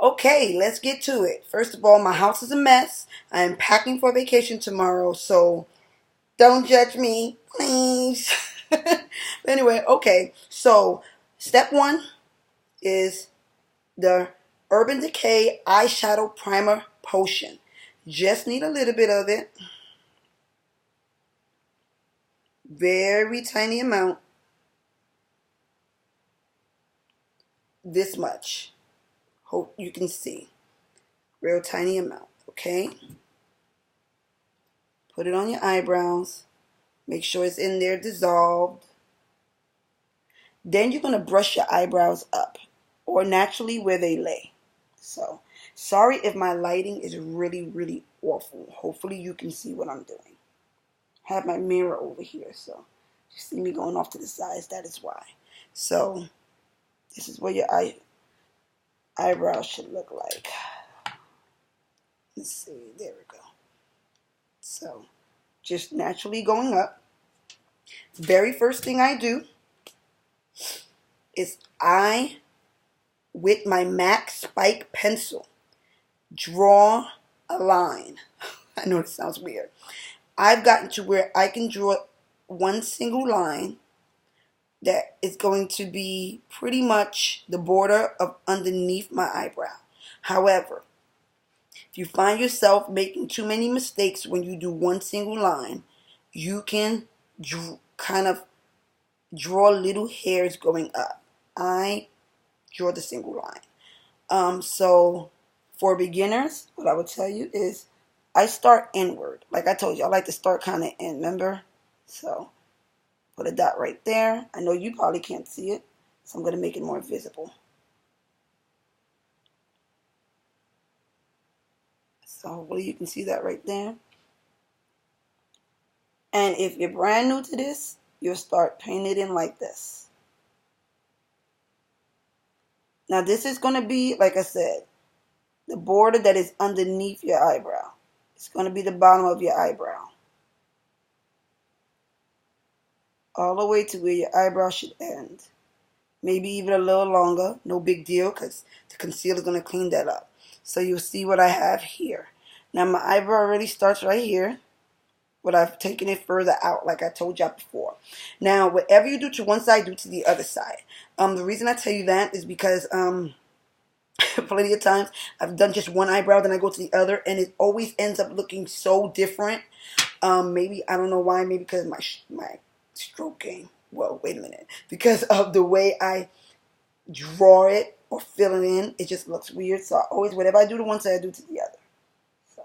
Okay, let's get to it. First of all, my house is a mess. I am packing for vacation tomorrow, so don't judge me, please. But anyway, okay. So, step one is the Urban Decay Eyeshadow Primer Potion. Just need a little bit of it. Very tiny amount. This much. Hope you can see. Real tiny amount. Okay? Put it on your eyebrows. Make sure it's in there dissolved. Then you're going to brush your eyebrows up, or naturally where they lay. So, sorry if my lighting is really awful. Hopefully you can see what I'm doing. I have my mirror over here, so you see me going off to the sides, that is why. So, this is what your eyebrows should look like. Let's see, there we go. So, just naturally going up. Very first thing I do is with my MAC Spike pencil, draw a line. I know this sounds weird. I've gotten to where I can draw one single line that is going to be pretty much the border of underneath my eyebrow. However, if you find yourself making too many mistakes when you do one single line, you can kind of draw little hairs going up. I draw the single line. So for beginners, what I would tell you is I start inward. Like I told you, I like to start kind of in, remember? So put a dot right there. I know you probably can't see it, so I'm going to make it more visible. So hopefully you can see that right there. And if you're brand new to this, you'll start painting it in like this. Now this is going to be, like I said, the border that is underneath your eyebrow. It's going to be the bottom of your eyebrow. All the way to where your eyebrow should end. Maybe even a little longer. No big deal, because the concealer is going to clean that up. So you'll see what I have here. Now my eyebrow already starts right here, but I've taken it further out, like I told y'all before. Now, whatever you do to one side, do to the other side. The reason I tell you that is because plenty of times I've done just one eyebrow, then I go to the other, and it always ends up looking so different. Maybe, I don't know why, maybe because my stroke game. Well, wait a minute. Because of the way I draw it or fill it in, it just looks weird. So I always, whatever I do to one side, I do to the other. So.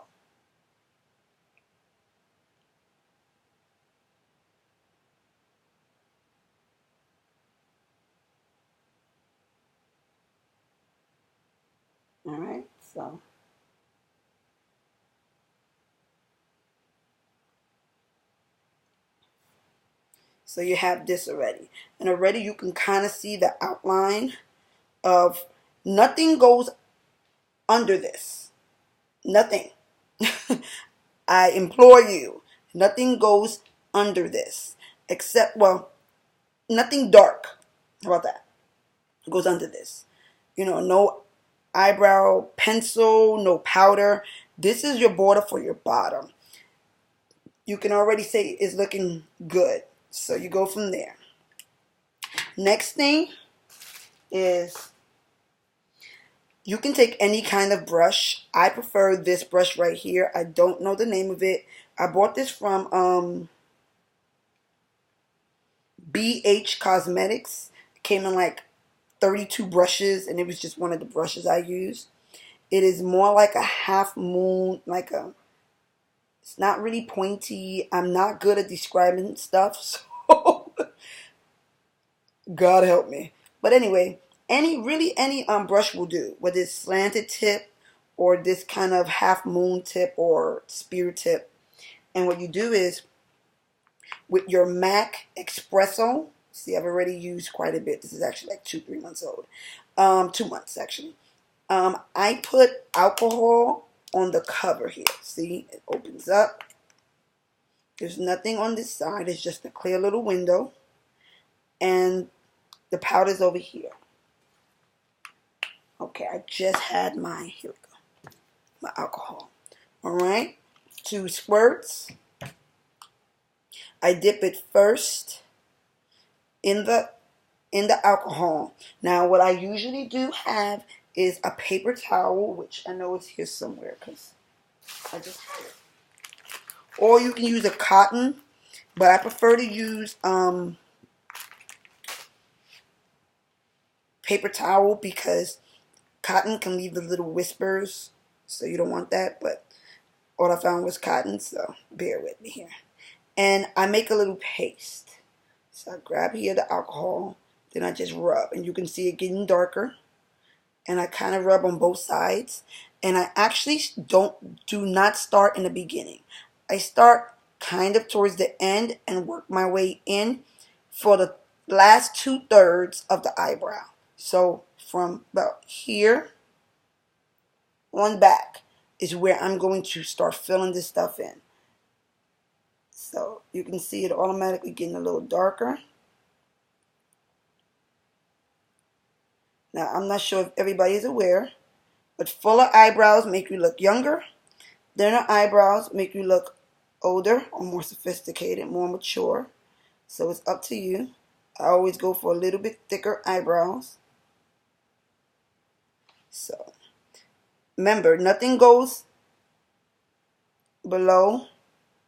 Alright, so you have this already. And already you can kind of see the outline of nothing goes under this. Nothing. I implore you, nothing goes under this. Except, well, nothing dark. How about that? Goes under this. You know, no eyebrow pencil, no powder. This is your border for your bottom. You can already say it's looking good. So you go from there. Next thing is you can take any kind of brush. I prefer this brush right here. I don't know the name of it. I bought this from BH Cosmetics. It came in like 32 brushes, and it was just one of the brushes I used. It is more like a half moon, it's not really pointy. I'm not good at describing stuff, so God help me. But anyway, any brush will do, whether it's slanted tip or this kind of half moon tip or spear tip. And what you do is with your MAC Espresso, see, I've already used quite a bit. This is actually like 2-3 months old. 2 months actually. I put alcohol on the cover here. See, it opens up. There's nothing on this side. It's just a clear little window. And the powder's over here. Okay, I just had my, here we go, my alcohol. All right, 2 squirts. I dip it first in the alcohol. Now, what I usually do have is a paper towel, which I know is here somewhere because I just had it. Or you can use a cotton, but I prefer to use paper towel because cotton can leave the little whispers, so you don't want that. But all I found was cotton, so bear with me here. And I make a little paste. So I grab here the alcohol, then I just rub, and you can see it getting darker. And I kind of rub on both sides. And I actually do not start in the beginning. I start kind of towards the end and work my way in for the last 2/3 of the eyebrow. So from about here on back is where I'm going to start filling this stuff in. So you can see it automatically getting a little darker. Now, I'm not sure if everybody is aware, but fuller eyebrows make you look younger. Thinner eyebrows make you look older or more sophisticated, more mature. So it's up to you. I always go for a little bit thicker eyebrows. So remember, nothing goes below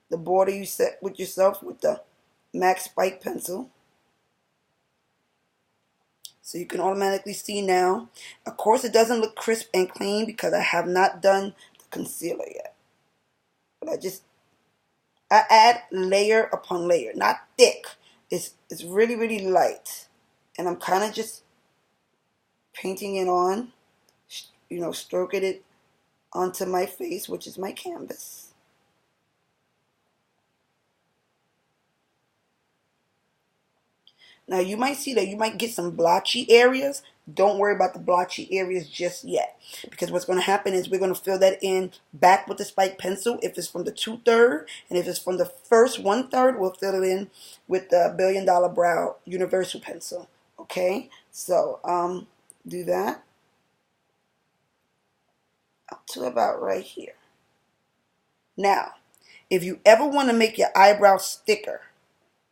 the border you set with yourself with the MAC Spike pencil. So you can automatically see now. Of course, it doesn't look crisp and clean because I have not done the concealer yet. But I add layer upon layer, not thick. It's really, really light. And I'm kind of just painting it on, you know, stroking it onto my face, which is my canvas. Now you might see that you might get some blotchy areas. Don't worry about the blotchy areas just yet. Because what's going to happen is we're going to fill that in back with the spike pencil. If it's from the 2/3 and if it's from the first 1/3, we'll fill it in with the $1 Billion Brow Universal Pencil. Okay, so do that up to about right here. Now, if you ever want to make your eyebrows thicker,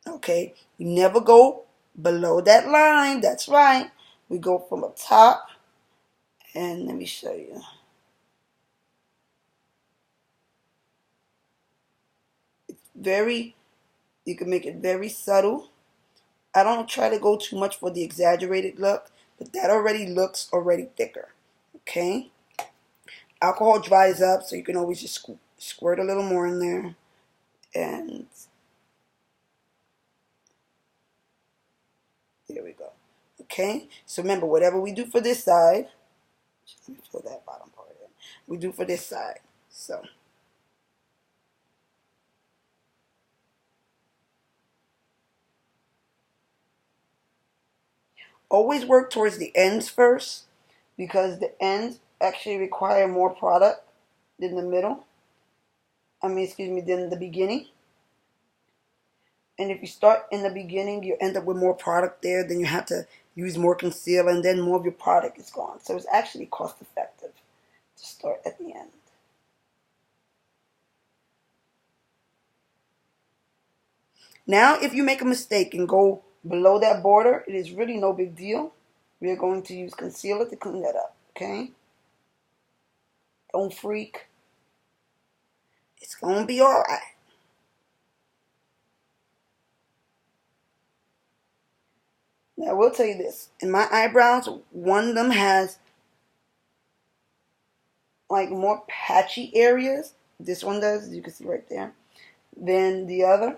okay, you never go below that line. That's right. We go from the top, and let me show you. It's very, you can make it very subtle. I don't try to go too much for the exaggerated look, but that already looks already thicker. Okay. Alcohol dries up, so you can always just squirt a little more in there. And there we go. Okay. So remember, whatever we do for this side, let me fill that bottom part in. We do for this side. So always work towards the ends first because the ends actually require more product than the middle. Excuse me, than the beginning. And if you start in the beginning, you end up with more product there. Then you have to use more concealer, and then more of your product is gone. So it's actually cost effective to start at the end. Now, if you make a mistake and go below that border, it is really no big deal. We are going to use concealer to clean that up, okay? Don't freak. It's going to be all right. Now, I will tell you this. In my eyebrows, one of them has like more patchy areas. This one does, as you can see right there, than the other.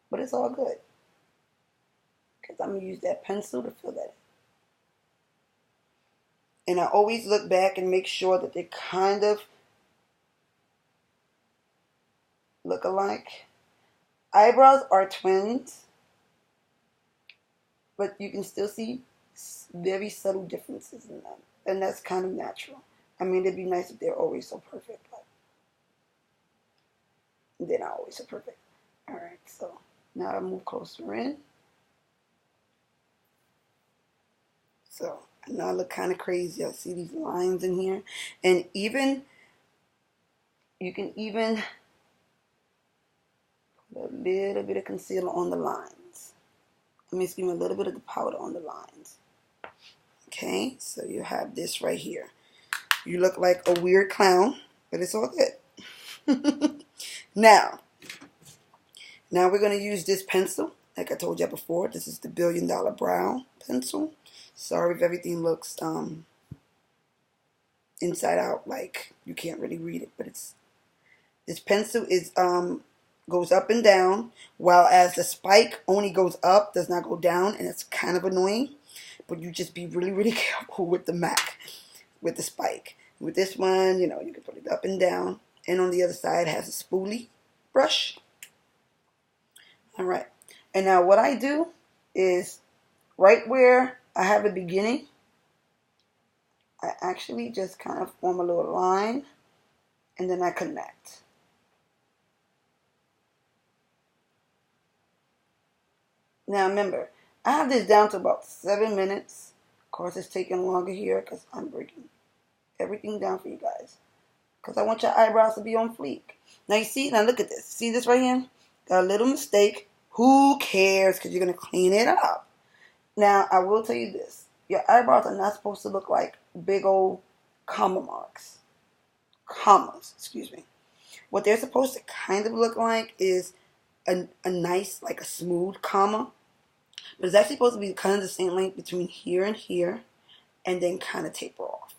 But it's all good. Because I'm going to use that pencil to fill that in. And I always look back and make sure that they kind of look alike. Eyebrows are twins, but you can still see very subtle differences in them. And that's kind of natural. I mean, it'd be nice if they're always so perfect, but they're not always so perfect. Alright, so now I move closer in. So I know I look kind of crazy. I see these lines in here. And even, you can even put a little bit of concealer on the lines. Excuse me, a little bit of the powder on the lines. Okay, so you have this right here. You look like a weird clown, but it's all good. Now we're going to use this pencil. Like I told you before, this is the $1 Billion Brow pencil. Sorry if everything looks inside out, like you can't really read it, but this pencil is goes up and down, while as the spike only goes up, does not go down, and it's kind of annoying. But you just be really, really careful with the MAC, with the spike. With this one, you know, you can put it up and down, and on the other side has a spoolie brush. All right, and now what I do is right where I have a beginning, I actually just kind of form a little line, and then I connect. Now remember, I have this down to about 7 minutes. Of course, it's taking longer here because I'm breaking everything down for you guys, because I want your eyebrows to be on fleek. Now you see, now look at this. See this right here? Got a little mistake. Who cares? Because you're going to clean it up. Now, I will tell you this. Your eyebrows are not supposed to look like big old comma marks. Commas, excuse me. What they're supposed to kind of look like is a nice, like a smooth comma. But it's actually supposed to be kind of the same length between here and here, and then kind of taper off.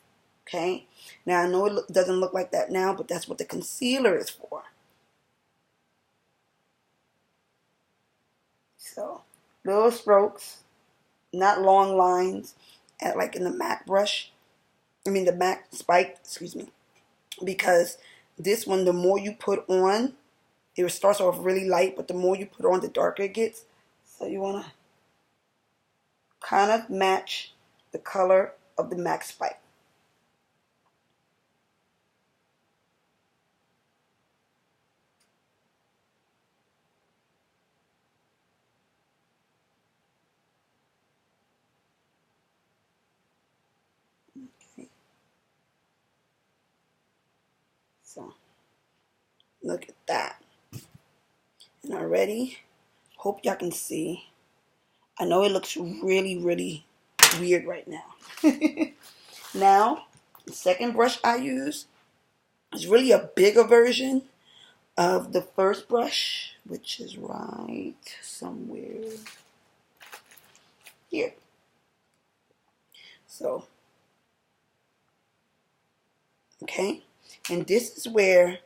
Okay? Now, I know it doesn't look like that now, but that's what the concealer is for. So, little strokes, not long lines, like in the MAC brush. The MAC spike, excuse me. Because this one, the more you put on, it starts off really light, but the more you put on, the darker it gets. So you want to kind of match the color of the MAC spike. Okay. So look at that. And already, hope y'all can see. I know it looks really, really weird right now. Now, the second brush I use is really a bigger version of the first brush, which is right somewhere here. So, okay, and this is where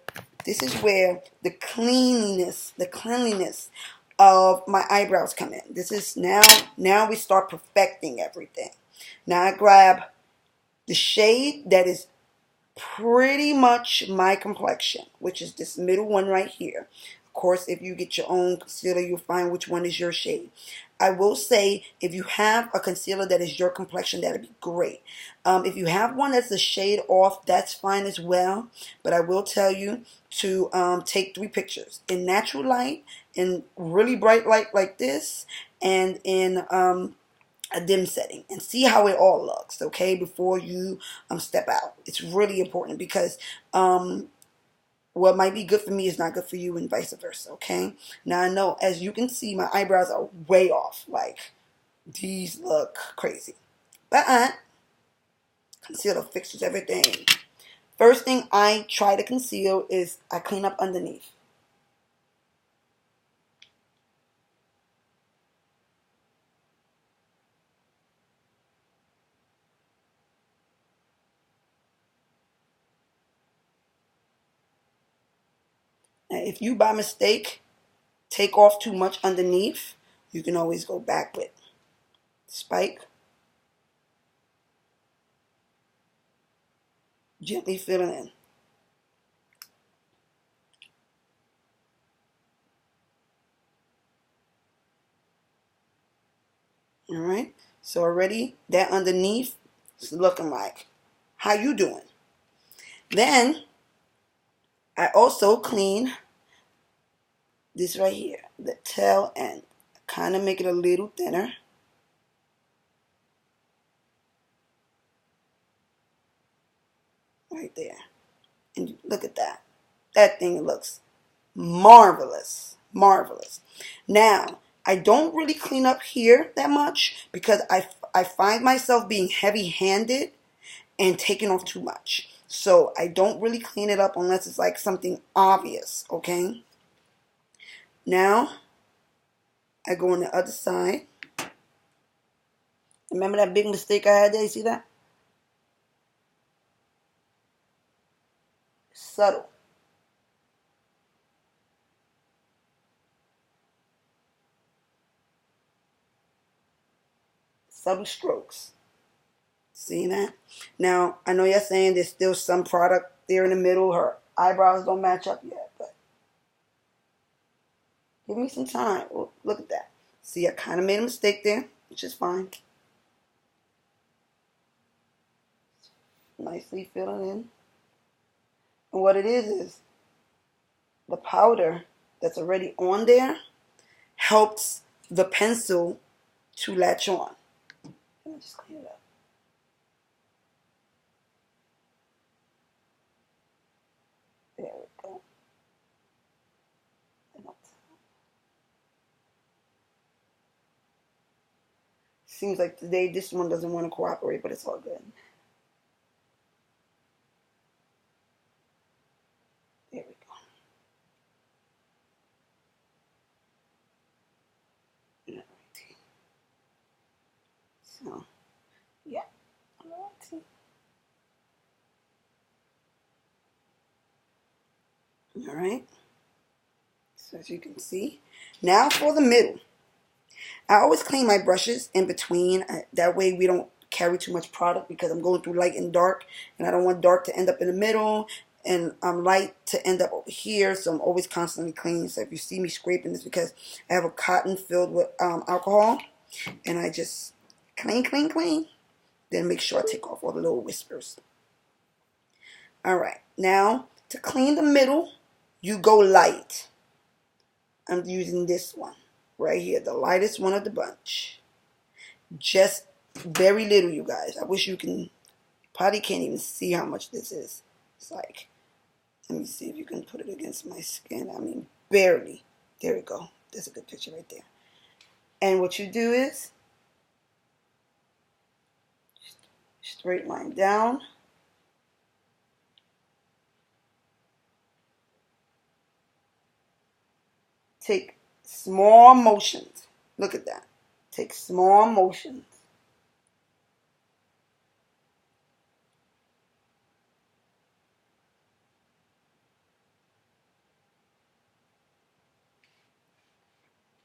the cleanliness of my eyebrows come in. This is now we start perfecting everything. Now I grab the shade that is pretty much my complexion, which is this middle one right here. Of course, if you get your own concealer, you'll find which one is your shade. I will say, if you have a concealer that is your complexion, that'd be great. If you have one that's a shade off, that's fine as well. But I will tell you to take 3 pictures in natural light, in really bright light like this, and in a dim setting, and see how it all looks, okay, before you step out. It's really important, because what might be good for me is not good for you, and vice versa, okay? Now I know, as you can see, my eyebrows are way off. Like, these look crazy. But concealer fixes everything. First thing I try to conceal is I clean up underneath. Now, if you by mistake take off too much underneath, you can always go back with spike. Gently fill it in. Alright, so already that underneath is looking like. How you doing? Then I also clean this right here, the tail end. Kind of make it a little thinner. right there. And look at that. That thing looks marvelous. Marvelous. Now, I don't really clean up here that much because I find myself being heavy-handed and taking off too much. So I don't really clean it up unless it's like something obvious, okay? Now, I go on the other side. Remember that big mistake I had there? You see that? Subtle. Subtle strokes. See that? Now, I know you're saying there's still some product there in the middle. Her eyebrows don't match up yet, but give me some time. Oh, look at that. See, I kind of made a mistake there, which is fine. Nicely filling in. And what it is the powder that's already on there helps the pencil to latch on. Let me just clean it up. There we go. Seems like today this one doesn't want to cooperate, but it's all good. There we go. Alrighty. So, yeah. Alrighty. Alright. So as you can see. Now for the middle. I always clean my brushes in between. That way we don't carry too much product because I'm going through light and dark. And I don't want dark to end up in the middle. And light to end up over here. So I'm always constantly cleaning. So if you see me scraping, it's because I have a cotton filled with alcohol. And I just clean, clean, clean. Then make sure I take off all the little whispers. Alright. Now, to clean the middle, you go light. I'm using this one. Right here, the lightest one of the bunch. Just very little, you guys. I wish you can, probably can't even see how much this is. It's like, let me see if you can put it against my skin. I mean, barely. There we go. That's a good picture right there. And what you do is, straight line down. Take small motions. Look at that. Take small motions.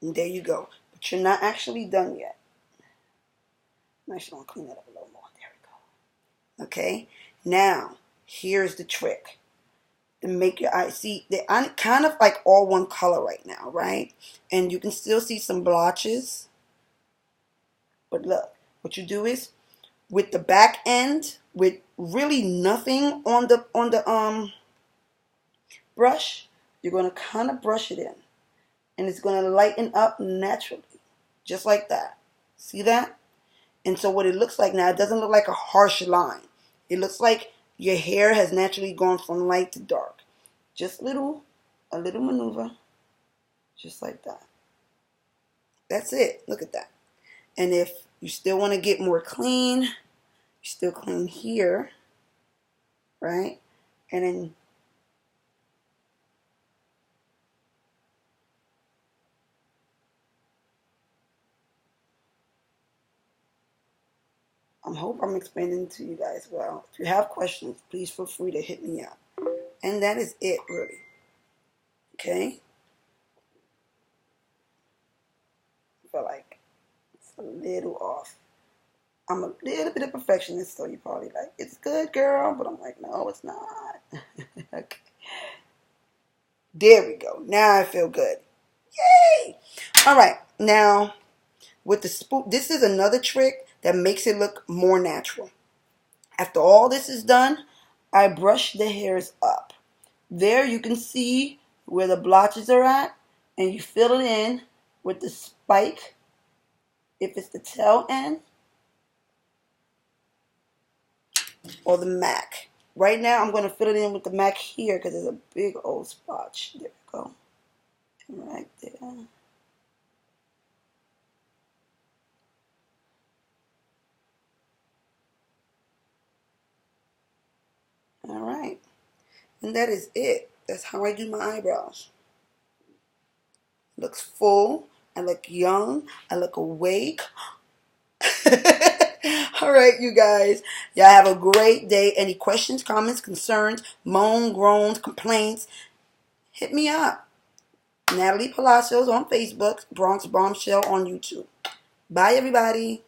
And there you go. But you're not actually done yet. I actually want to clean that up a little more. There we go. Okay. Now, here's the trick. To make your eyes, see, they're kind of like all one color right now, right? And you can still see some blotches. But look, what you do is, with the back end, with really nothing on the brush, you're going to kind of brush it in. And it's going to lighten up naturally. Just like that. See that? And so what it looks like now, it doesn't look like a harsh line. It looks like your hair has naturally gone from light to dark. Just a little maneuver. Just like that. That's it. Look at that. And if you still want to get more clean, you still clean here. Right? And then I hope I'm explaining to you guys well. If you have questions, please feel free to hit me up. And that is it, really. Okay? I feel like it's a little off. I'm a little bit of perfectionist, so you're probably like, it's good, girl. But I'm like, no, it's not. Okay. There we go. Now I feel good. Yay! All right. Now, with the spoon, this is another trick that makes it look more natural. After all this is done, I brush the hairs up. There you can see where the blotches are at, and you fill it in with the spike, if it's the tail end, or the MAC, Right now, I'm going to fill it in with the MAC here because there's a big old spot. There we go. Right there. All right. And that is it. That's how I do my eyebrows. Looks full. I look young. I look awake. All right, you guys. Y'all have a great day. Any questions, comments, concerns, moan, groans, complaints, hit me up. Natalie Palacios on Facebook, Bronx Bombshell on YouTube. Bye, everybody.